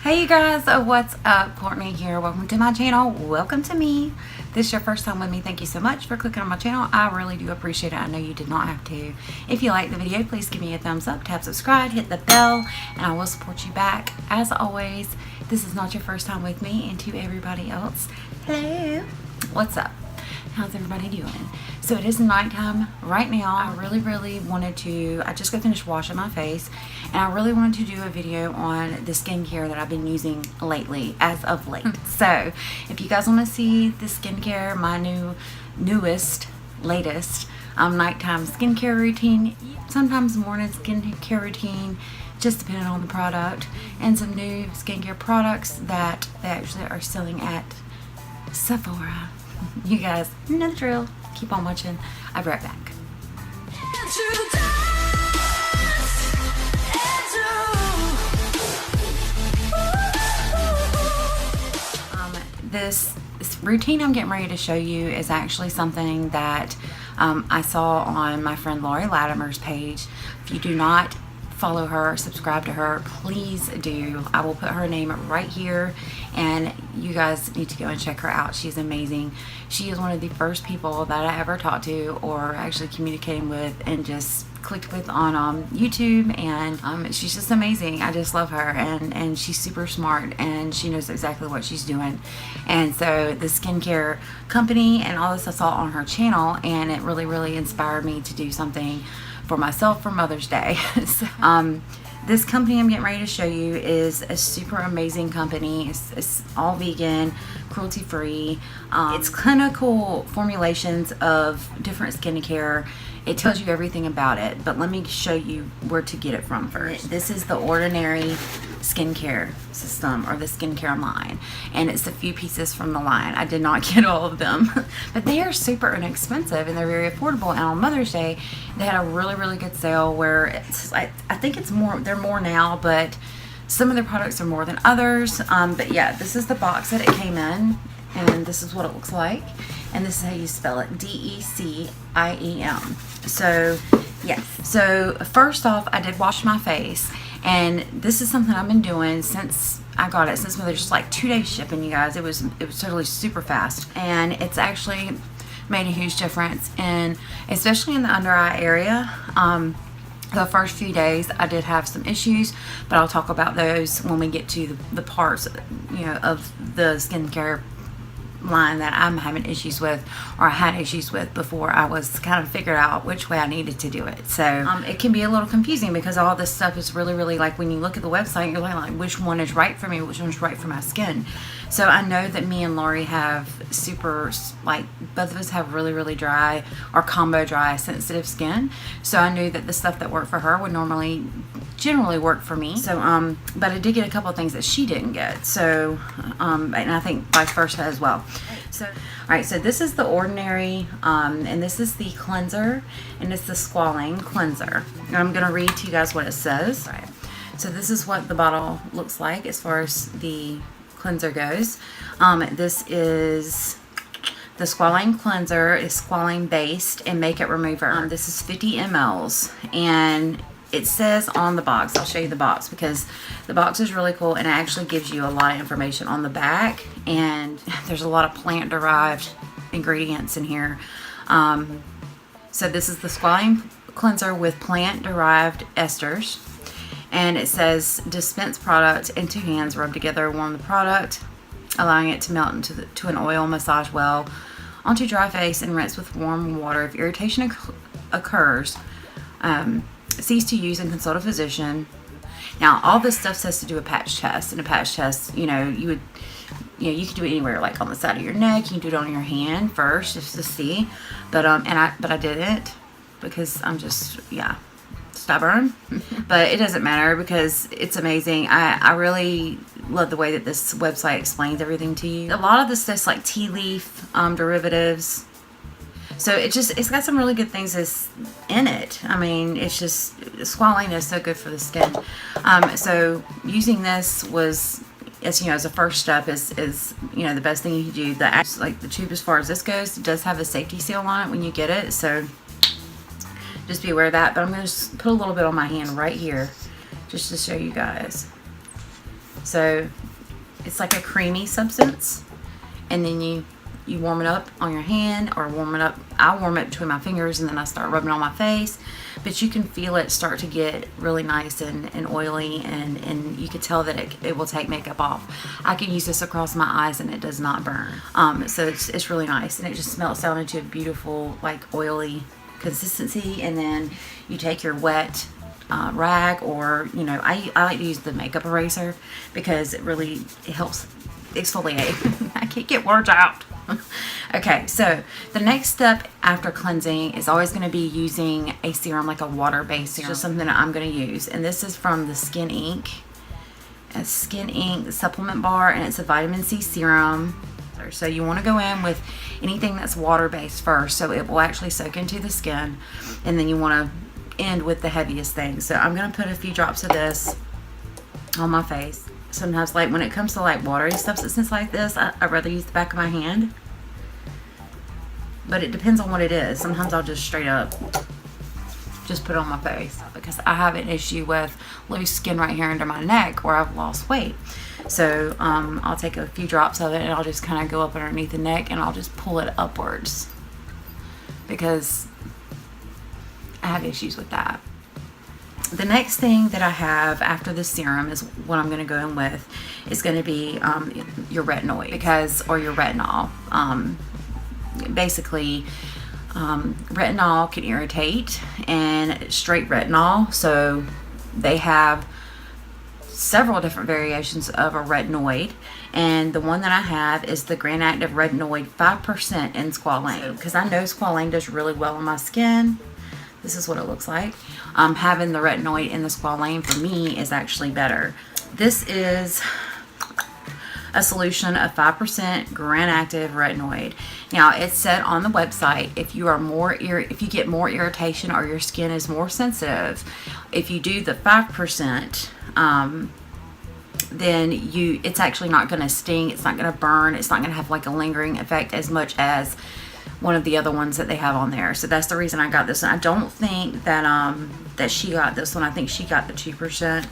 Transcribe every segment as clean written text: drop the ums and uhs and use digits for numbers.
Hey you guys, what's up? Courtney here. Welcome to my channel. Welcome to me. If this is your first time with me, thank you so much for clicking on my channel. I really do appreciate it. I know you did not have to. If you like the video, please give me a thumbs up, tap subscribe, hit the bell, and I will support you back. As always, this is not your first time with me, and to everybody else, hello. What's up? How's everybody doing? So it is nighttime right now. I really wanted to, I just got finished washing my face, and I really wanted to do a video on the skincare that I've been using lately, as of late. So if you guys want to see the skincare, my latest nighttime skincare routine, sometimes morning skincare routine, just depending on the product, and some new skincare products that they actually are selling at Sephora. You guys know the drill. Keep on watching. I'll be right back. This routine I'm getting ready to show you is actually something that I saw on my friend Laurie Latimer's page. If you do not follow her, subscribe to her, please do. I will put her name right here, and you guys need to go and check her out. She's amazing. She is one of the first people that I ever talked to or actually communicating with and just clicked with on YouTube, and she's just amazing. I just love her, and she's super smart, and she knows exactly what she's doing. And so the skincare company and all this I saw on her channel, and it really inspired me to do something for myself for Mother's Day. So, this company I'm getting ready to show you is a super amazing company. It's all vegan, cruelty free. It's clinical formulations of different skincare. It tells you everything about it, but let me show you where to get it from first. This is the Ordinary skincare system, or the skincare line, and it's a few pieces from the line. I did not get all of them, but they are super inexpensive and they're very affordable. And on Mother's Day, they had a really good sale where it's I think it's more, they're more now, but some of their products are more than others. But yeah, this is the box that it came in, and this is what it looks like, and this is how you spell it, D-E-C-I-E-M. So yes, so first off, I did wash my face, and this is something I've been doing since I got it, since there's like 2-day shipping, you guys. It was totally super fast, and it's actually made a huge difference, and especially in the under eye area. The first few days I did have some issues, but I'll talk about those when we get to the parts, you know, of the skincare line that I'm having issues with, or I had issues with before I was kind of figured out which way I needed to do it. So it can be a little confusing because all this stuff is really like, when you look at the website, you're like which one is right for me, which one's right for my skin. So I know that me and Laurie have super, like, both of us have really dry or combo dry sensitive skin. So I knew that the stuff that worked for her would generally work for me. So but I did get a couple of things that she didn't get. So and I think vice versa as well. So all right, so this is the Ordinary, and this is the cleanser, and it's the Squalane cleanser. And I'm gonna read to you guys what it says. All right. So this is what the bottle looks like as far as the cleanser goes. This is the Squalane cleanser. Is squalane based and makeup remover. This is 50 mLs, and it says on the box, I'll show you the box because the box is really cool, and it actually gives you a lot of information on the back, and there's a lot of plant derived ingredients in here. So this is the Squalane cleanser with plant derived esters, and it says dispense product into hands, rub together, warm the product, allowing it to melt into an oil, massage well onto dry face, and rinse with warm water. If irritation occurs, cease to use and consult a physician. Now all this stuff says to do a patch test, and a patch test, you know, you can do it anywhere, like on the side of your neck. You can do it on your hand first just to see, but I didn't, because I'm just, yeah, stubborn. But it doesn't matter because it's amazing. I really love the way that this website explains everything to you. A lot of this stuff's like tea leaf derivatives. So it's got some really good things in it. I mean, it's just, squalane is so good for the skin. So using this was, as you know, as a first step is you know, the best thing you can do. The tube, as far as this goes, it does have a safety seal on it when you get it. So just be aware of that. But I'm going to just put a little bit on my hand right here just to show you guys. So it's like a creamy substance, and then you warm it up on your hand, or warm it up. I warm it between my fingers, and then I start rubbing it on my face. But you can feel it start to get really nice and oily, and you can tell that it will take makeup off. I can use this across my eyes and it does not burn. So it's really nice, and it just melts down into a beautiful, like, oily consistency. And then you take your wet rag, or, you know, I like to use the makeup eraser because it helps exfoliate. I can't get words out. Okay, so the next step after cleansing is always going to be using a serum, like a water-based serum. It's just something that I'm going to use, and this is from the Skin Inc. A Skin Inc. supplement bar, and it's a vitamin C serum. So you want to go in with anything that's water-based first, so it will actually soak into the skin, and then you want to end with the heaviest thing. So I'm going to put a few drops of this on my face. Sometimes, like, when it comes to, like, watery substances like this, I'd rather use the back of my hand. But it depends on what it is. Sometimes I'll just straight up just put it on my face, because I have an issue with loose skin right here under my neck where I've lost weight. So I'll take a few drops of it, and I'll just kind of go up underneath the neck, and I'll just pull it upwards, because I have issues with that. The next thing that I have after the serum is what I'm going to go in with is going to be your retinoid, or your retinol. Basically, retinol can irritate, and straight retinol, so they have several different variations of a retinoid, and the one that I have is the Grand Active Retinoid 5% in Squalane, because I know Squalane does really well on my skin. This is what it looks like. Having the retinoid in the Squalane for me is actually better. This is a solution of 5% Grand Active Retinoid. Now, it's said on the website, if you get more irritation, or your skin is more sensitive, if you do the 5%, then it's actually not going to sting. It's not going to burn. It's not going to have, like, a lingering effect as much as one of the other ones that they have on there. So that's the reason I got this one. I don't think that that she got this one. I think she got the 2%,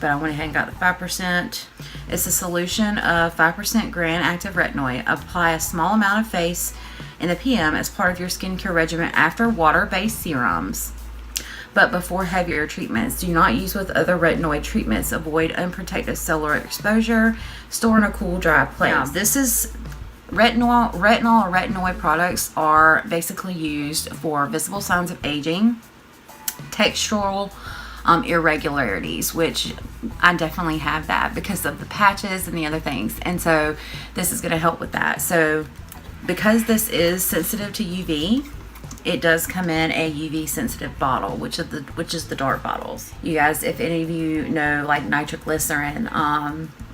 but I went ahead and got the 5%. It's a solution of 5% Grand Active Retinoid. Apply a small amount of face in the PM as part of your skincare regimen after water-based serums, but before heavier treatments. Do not use with other retinoid treatments. Avoid unprotected cellular exposure. Store in a cool, dry place. Now, this is retinol or retinoid products are basically used for visible signs of aging, textural irregularities, which I definitely have that because of the patches and the other things, and so this is going to help with that. So because this is sensitive to UV, it does come in a UV sensitive bottle, which is the dark bottles. You guys, if any of you know, like, nitroglycerin,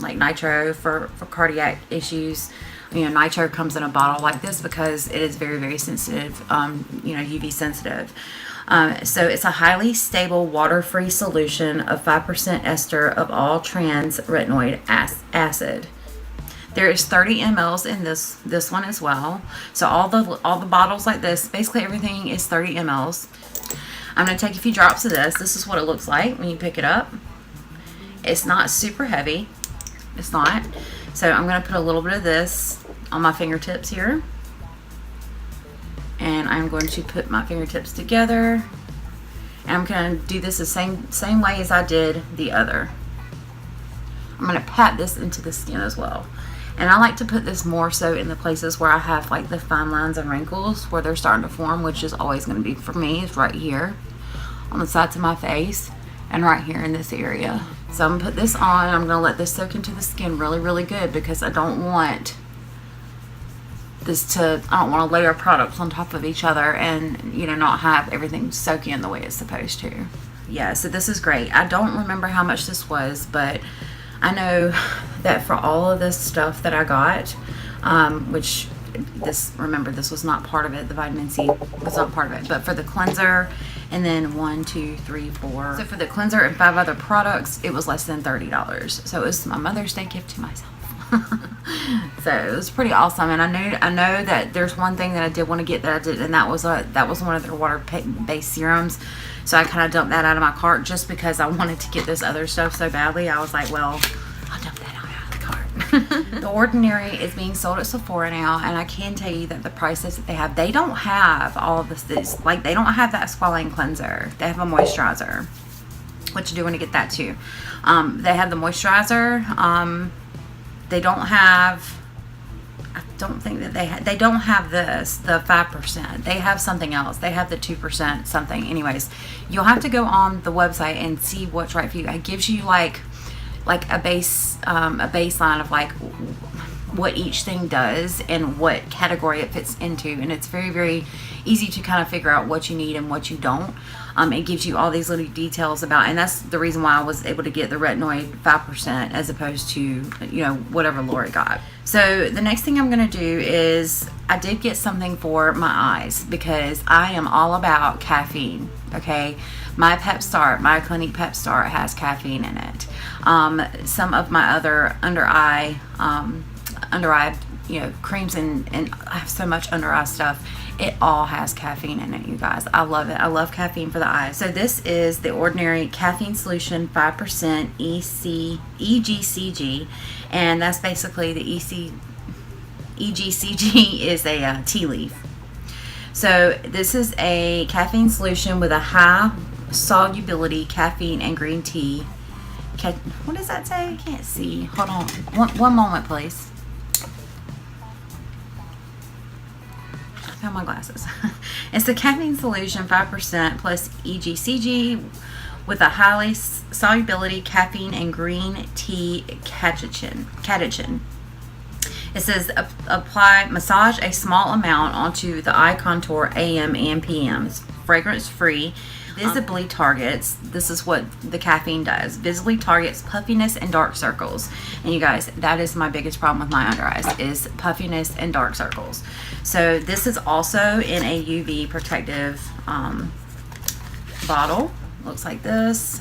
like nitro for cardiac issues, you know, nitro comes in a bottle like this because it is very, very sensitive, you know, UV sensitive. So it's a highly stable water-free solution of 5% ester of all trans retinoid acid. There is 30 mLs in this one as well. So all the bottles like this, basically everything is 30 mLs. I'm going to take a few drops of this. This is what it looks like when you pick it up. It's not super heavy. It's not. So I'm going to put a little bit of this on my fingertips here. And I'm going to put my fingertips together. And I'm going to do this the same way as I did the other. I'm going to pat this into the skin as well. And I like to put this more so in the places where I have, like, the fine lines and wrinkles where they're starting to form, which is always going to be, for me, is right here on the sides of my face and right here in this area. So I'm going to put this on. I'm going to let this soak into the skin really, really good, because I don't want I don't want to layer products on top of each other and, you know, not have everything soak in the way it's supposed to. Yeah, so this is great. I don't remember how much this was, but I know that for all of this stuff that I got, which remember, this was not part of it. The vitamin C was not part of it, but for the cleanser, and then 1, 2, 3, 4. So for the cleanser and 5 other products, it was less than $30. So it was my Mother's Day gift to myself. So it was pretty awesome. And I know that there's one thing that I did want to get that I did, and that was one of their water-based serums. So I kind of dumped that out of my cart just because I wanted to get this other stuff so badly. I was like, well, I'll The Ordinary is being sold at Sephora now, and I can tell you that the prices that they have, they don't have all of this like they don't have that Squalane cleanser. They have a moisturizer, which you do want to get that too. They have the moisturizer. They don't have, I don't think that they don't have this, the 5%. They have something else. They have the 2% something. Anyways, you'll have to go on the website and see what's right for you. It gives you like a baseline of like what each thing does and what category it fits into, and it's very, very easy to kind of figure out what you need and what you don't. It gives you all these little details about, and that's the reason why I was able to get the retinoid 5% as opposed to, you know, whatever Laurie got. So the next thing I'm going to do is I did get something for my eyes because I am all about caffeine. Okay, my Pep Start, my Clinique Pep Start has caffeine in it. Some of my other under eye, you know, creams and I have so much under eye stuff. It all has caffeine in it, you guys. I love it. I love caffeine for the eyes. So this is the Ordinary Caffeine Solution 5% EGCG, and that's basically the EGCG is a tea leaf. So this is a caffeine solution with a high solubility caffeine and green tea. What does that say? I can't see. Hold on. One moment, please. I found my glasses. It's the caffeine solution 5% plus EGCG with a highly solubility caffeine and green tea catechin. It says massage a small amount onto the eye contour AM and PMs. Fragrance free. Visibly targets, this is what the caffeine does, visibly targets puffiness and dark circles. And you guys, that is my biggest problem with my under eyes, is puffiness and dark circles. So this is also in a UV protective bottle. Looks like this.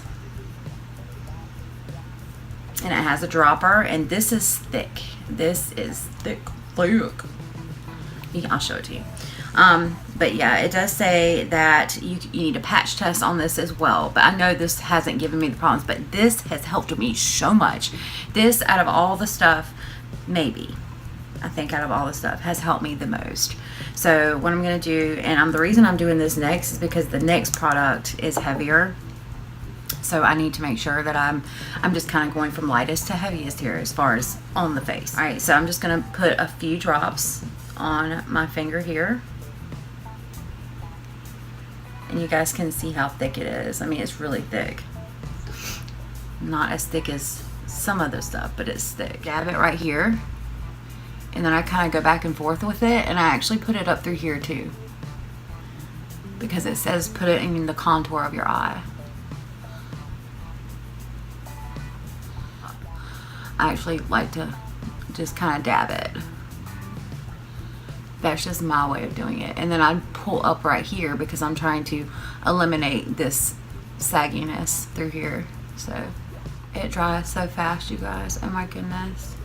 And it has a dropper, and this is thick. This is thick. I'll show it to you. But yeah, it does say that you need a patch test on this as well. But I know this hasn't given me the problems, but this has helped me so much. This, out of all the stuff, maybe, I think out of all the stuff, has helped me the most. So what I'm going to do, and the reason I'm doing this next is because the next product is heavier. So I need to make sure that I'm just kind of going from lightest to heaviest here as far as on the face. All right, so I'm just going to put a few drops on my finger here. And you guys can see how thick it is. I mean, it's really thick. Not as thick as some other stuff, but it's thick. Dab it right here. And then I kind of go back and forth with it. And I actually put it up through here too, because it says put it in the contour of your eye. I actually like to just kind of dab it. That's just my way of doing it. And then I pull up right here because I'm trying to eliminate this sagginess through here. So it dries so fast, you guys. Oh my goodness.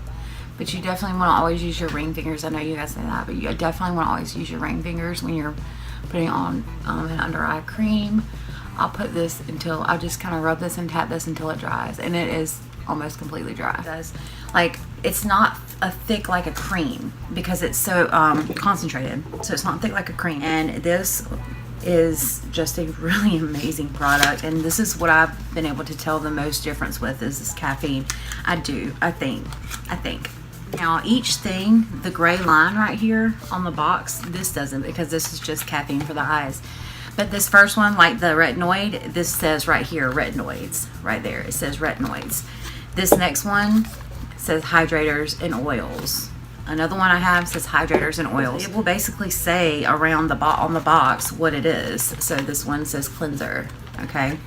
But you definitely want to always use your ring fingers. I know you guys say that, but you definitely want to always use your ring fingers when you're putting on an under eye cream. I'll put this until I just kind of rub this and tap this until it dries, and it is almost completely dry. It does, like, it's not a thick like a cream because it's so concentrated, so it's not thick like a cream. And this is just a really amazing product, and this is what I've been able to tell the most difference with is this caffeine. I think now each thing, the gray line right here on the box, this doesn't, because this is just caffeine for the eyes. But this first one, like the retinoid, this says right here retinoids, right there, it says retinoids. This next one says hydrators and oils. Another one I have says hydrators and oils. It will basically say around the on the box what it is. So this one says cleanser, okay?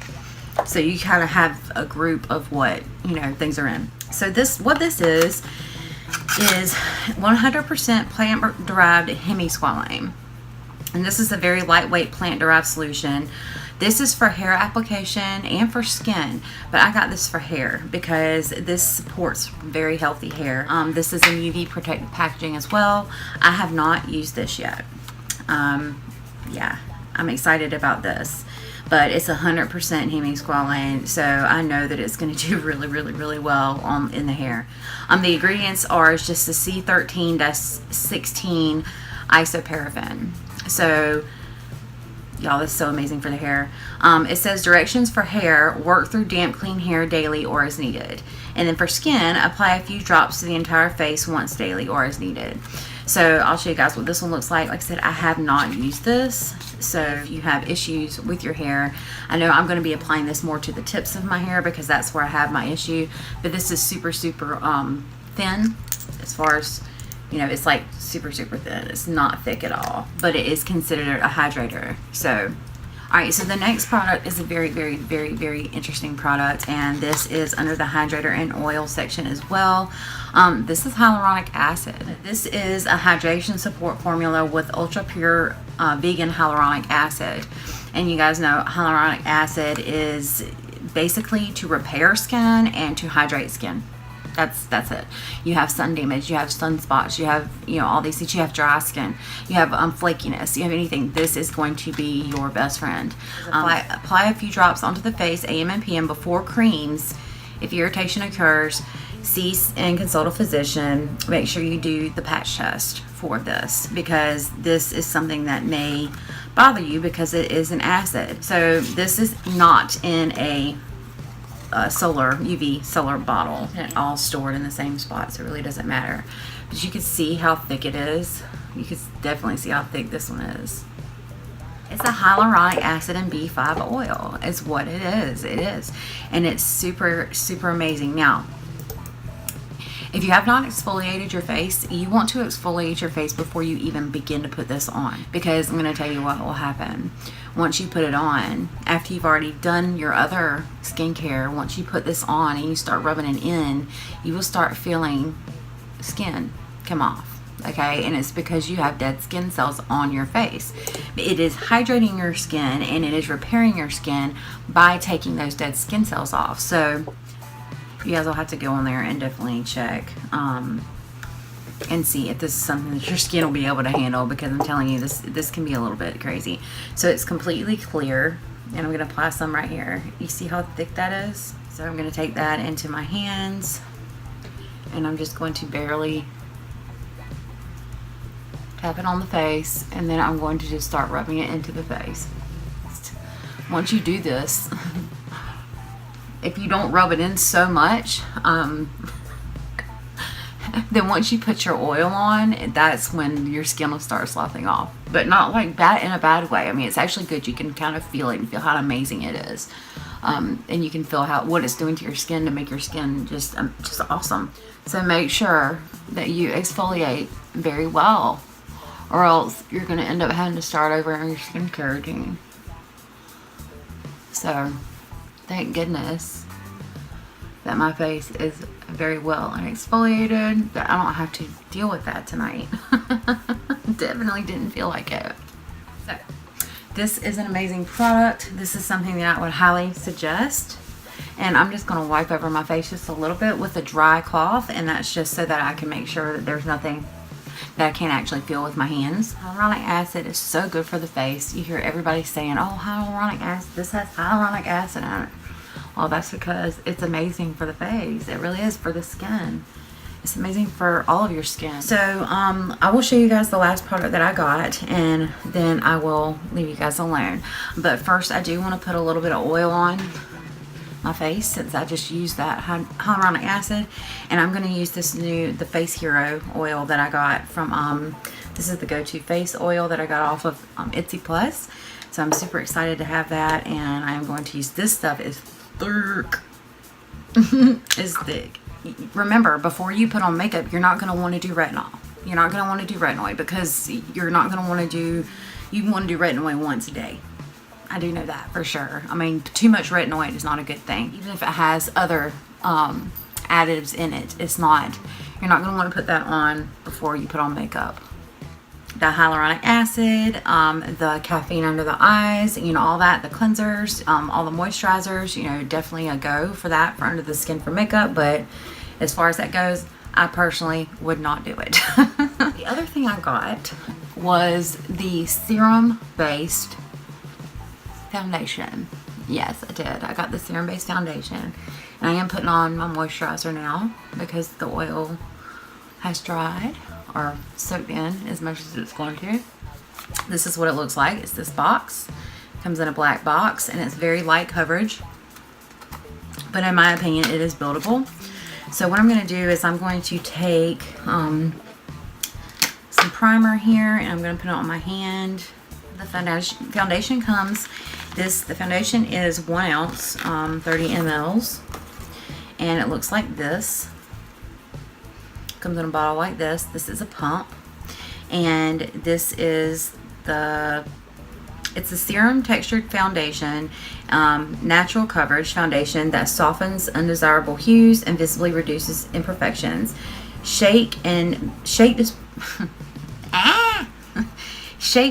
So you kind of have a group of what, you know, things are in. So what this is 100% plant-derived Hemi-Squalane. And this is a very lightweight plant-derived solution. This is for hair application and for skin, but I got this for hair because this supports very healthy hair. This is in UV protected packaging as well. I have not used this yet. Yeah, I'm excited about this. but it's 100% Hemi-Squalane, so I know that it's going to do really well in the hair. The ingredients are just the C13-16 isoparaffin. So y'all, this is so amazing for the hair. It says directions for hair: work through damp, clean hair daily or as needed. And then for skin, apply a few drops to the entire face once daily or as needed. So I'll show you guys what this one looks like. Like I said, I have not used this. So if you have issues with your hair, I know I'm going to be applying this more to the tips of my hair because that's where I have my issue. But this is super thin, as far as, you know, it's like super thin. It's not thick at all, but it is considered a hydrator. So alright, so the next product is a very interesting product, and this is under the hydrator and oil section as well. This is hyaluronic acid. This is a hydration support formula with ultra pure vegan hyaluronic acid. And you guys know hyaluronic acid is basically to repair skin and to hydrate skin. That's it. You have sun damage, you have sunspots, you have, you know, all these things. You have dry skin, you have flakiness, you have anything. This is going to be your best friend. Apply a few drops onto the face AM and PM before creams. If irritation occurs, cease and consult a physician. Make sure you do the patch test for this, because this is something that may bother you because it is an acid. So this is not in a UV solar bottle, and it all stored in the same spot, so it really doesn't matter. But you can see how thick it is. You can definitely see how thick this one is. It's a hyaluronic acid and B5 oil is what it is. It is, and it's super amazing. Now, if you have not exfoliated your face, you want to exfoliate your face before you even begin to put this on, because I'm going to tell you what will happen. Once you put it on, after you've already done your other skincare, once you put this on and you start rubbing it in, you will start feeling skin come off, okay? And it's because you have dead skin cells on your face. It is hydrating your skin and it is repairing your skin by taking those dead skin cells off. So you guys will have to go on there and definitely check and see if this is something that your skin will be able to handle, because I'm telling you, this can be a little bit crazy. So it's completely clear, and I'm going to apply some right here. You see how thick that is? So I'm going to take that into my hands, and I'm just going to barely tap it on the face, and then I'm going to just start rubbing it into the face. Once you do this, if you don't rub it in so much, then once you put your oil on, that's when your skin will start sloughing off. But not like that in a bad way. I mean, it's actually good. You can kind of feel it and feel how amazing it is. And you can feel what it's doing to your skin to make your skin just awesome. So make sure that you exfoliate very well, or else you're going to end up having to start over on your skincare routine. So thank goodness that my face is very well exfoliated, that I don't have to deal with that tonight. Definitely didn't feel like it. So this is an amazing product. This is something that I would highly suggest. And I'm just going to wipe over my face just a little bit with a dry cloth, and that's just so that I can make sure that there's nothing that I can't actually feel with my hands. Hyaluronic acid is so good for the face. You hear everybody saying, oh, hyaluronic acid, this has hyaluronic acid in it. Well, that's because it's amazing for the face. It really is for the skin. It's amazing for all of your skin. So I will show you guys the last product that I got, and then I will leave you guys alone. But first, I do want to put a little bit of oil on my face, since I just used that hyaluronic acid. And I'm going to use this the Face Hero oil that I got from, this is the go-to face oil that I got off of Etsy Plus. So I'm super excited to have that, and I'm going to use this stuff. Is thick. Is thick. Remember, before you put on makeup, you're not going to want to do retinol. You're not going to want to do retinoid, because you're not going to want to do, you want to do retinoid once a day. I do know that for sure. I mean, too much retinoid is not a good thing. Even if it has other additives in it, it's not. You're not going to want to put that on before you put on makeup. The hyaluronic acid, the caffeine under the eyes, you know, all that, the cleansers, all the moisturizers, you know, definitely a go for that for under the skin for makeup. But as far as that goes, I personally would not do it. The other thing I got was the serum based foundation. Yes, I did. I got the serum based foundation, and I am putting on my moisturizer now because the oil has dried or soaked in as much as it's going to. This is what it looks like. It's this box. It comes in a black box, and it's very light coverage, but in my opinion it is buildable. So what I'm going to do is I'm going to take some primer here, and I'm going to put it on my hand. The foundation comes, the foundation is 1 ounce, 30 mLs, and it looks like this. Comes in a bottle like this. This is a pump, and this is it's a serum textured foundation, natural coverage foundation that softens undesirable hues and visibly reduces imperfections. Shake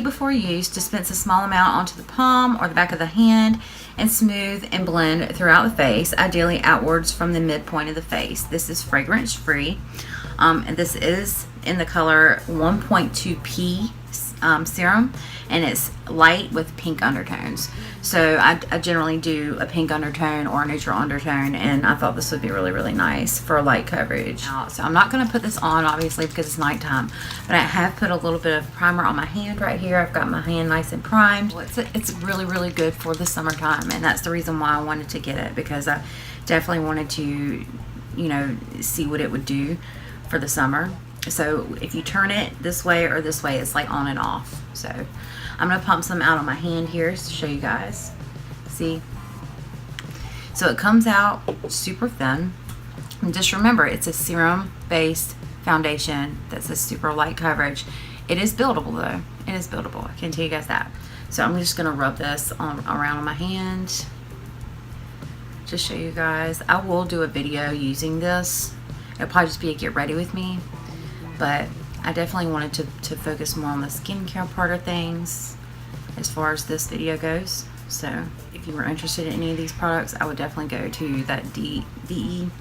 before use. Dispense a small amount onto the palm or the back of the hand and smooth and blend throughout the face, ideally outwards from the midpoint of the face. This is fragrance free, and this is in the color 1.2P serum, and it's light with pink undertones. So I generally do a pink undertone or a neutral undertone, and I thought this would be really, really nice for light coverage. So I'm not going to put this on, obviously, because it's nighttime, but I have put a little bit of primer on my hand right here. I've got my hand nice and primed. Well, it's really, really good for the summertime, and that's the reason why I wanted to get it, because I definitely wanted to, you know, see what it would do for the summer. So if you turn it this way or this way, it's like on and off. So I'm going to pump some out on my hand here to show you guys. See? So it comes out super thin. And just remember, it's a serum based foundation that's a super light coverage. It is buildable though. It is buildable. I can tell you guys that. So I'm just going to rub this around on my hand to show you guys. I will do a video using this. It'll probably just be a get ready with me. But I definitely wanted to focus more on the skincare part of things as far as this video goes. So if you were interested in any of these products, I would definitely go to that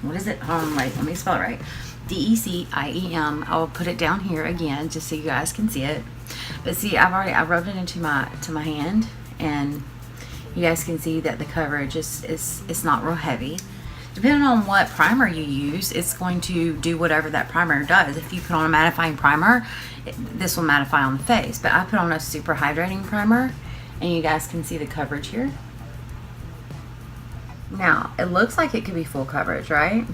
what is it? Wait, let me spell it right. DECIEM. I will put it down here again just so you guys can see it. But see, I rubbed it into my hand, and you guys can see that the coverage is not real heavy. Depending on what primer you use, it's going to do whatever that primer does. If you put on a mattifying primer, this will mattify on the face. But I put on a super hydrating primer, and you guys can see the coverage here. Now, it looks like it could be full coverage, right?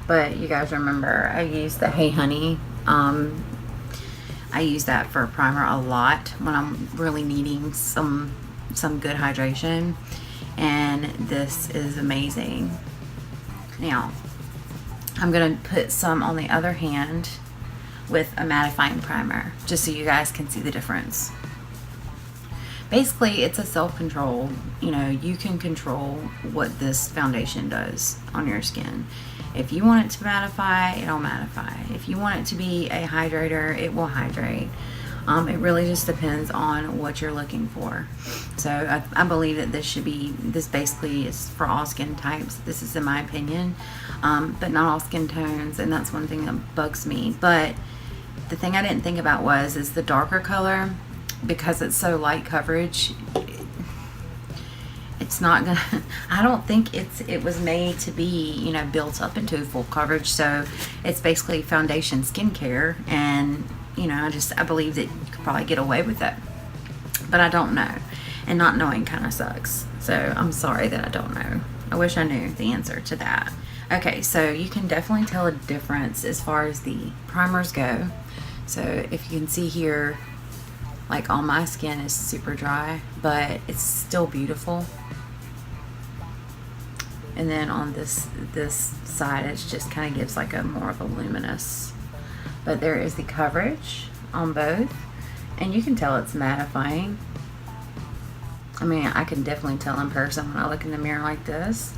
But you guys remember, I used the Hey Honey. I use that for a primer a lot when I'm really needing some good hydration. And this is amazing. Now, I'm going to put some on the other hand with a mattifying primer, just so you guys can see the difference. Basically, it's a self-control. You know, you can control what this foundation does on your skin. If you want it to mattify, it'll mattify. If you want it to be a hydrator, it will hydrate. It really just depends on what you're looking for. So I believe that this basically is for all skin types. This is in my opinion, but not all skin tones, and that's one thing that bugs me. But the thing I didn't think about is the darker color, because it's so light coverage, it's not gonna, I don't think it was made to be, you know, built up into full coverage. So it's basically foundation skincare, and you know, I believe that you could probably get away with it, but I don't know, and not knowing kind of sucks. So I'm sorry that I don't know. I wish I knew the answer to that. Okay, so you can definitely tell a difference as far as the primers go. So if you can see here, like all my skin is super dry, but it's still beautiful. And then on this side, it just kind of gives like a more of a luminous. But there is the coverage on both, and you can tell it's mattifying. I mean, I can definitely tell in person when I look in the mirror like this.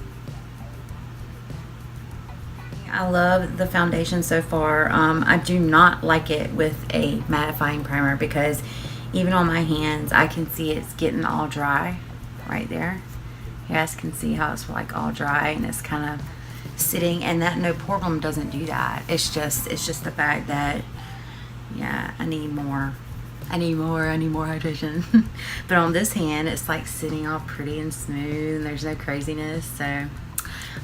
I love the foundation so far. I do not like it with a mattifying primer, because even on my hands, I can see it's getting all dry right there. You guys can see how it's like all dry, and it's kind of sitting, and that no problem doesn't do that. It's just the fact that, yeah, I need more I need more hydration. But on this hand, it's like sitting all pretty and smooth, and there's no craziness. So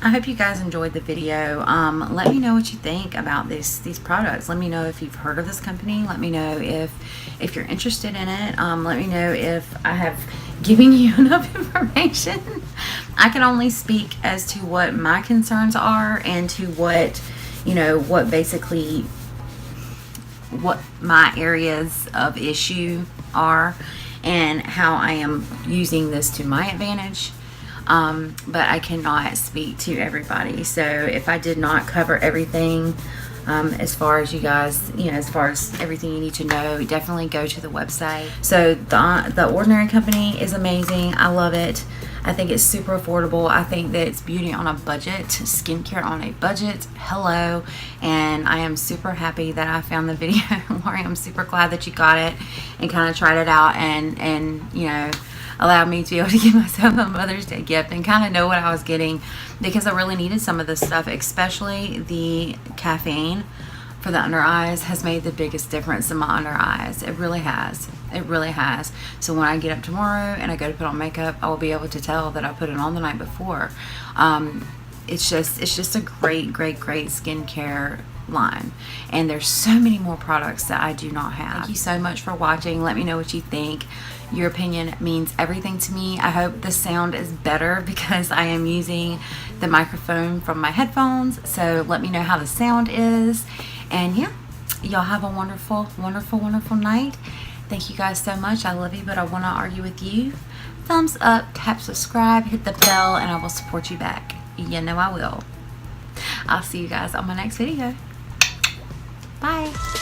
I hope you guys enjoyed the video. Let me know what you think about these products. Let me know if you've heard of this company. Let me know if you're interested in it. Let me know if I have given you enough information. I can only speak as to what my concerns are and to what, you know, what my areas of issue are and how I am using this to my advantage. But I cannot speak to everybody. So if I did not cover everything, as far as you guys, you know, as far as everything you need to know, definitely go to the website. So the Ordinary Company is amazing. I love it. I think it's super affordable. I think that it's beauty on a budget, skincare on a budget. Hello. And I am super happy that I found the video. Laurie, I'm super glad that you got it and kind of tried it out and you know, allowed me to be able to give myself a Mother's Day gift and kind of know what I was getting, because I really needed some of this stuff, especially the caffeine for the under eyes has made the biggest difference in my under eyes. It really has. It really has. So when I get up tomorrow and I go to put on makeup, I will be able to tell that I put it on the night before. It's just a great skincare line, and there's so many more products that I do not have. Thank you so much for watching. Let me know what you think. Your opinion means everything to me. I hope the sound is better because I am using the microphone from my headphones. So let me know how the sound is. And yeah, y'all have a wonderful night. Thank you guys so much. I love you, but I want to argue with you. Thumbs up, tap subscribe, hit the bell, and I will support you back. You know I will. I'll see you guys on my next video. Bye.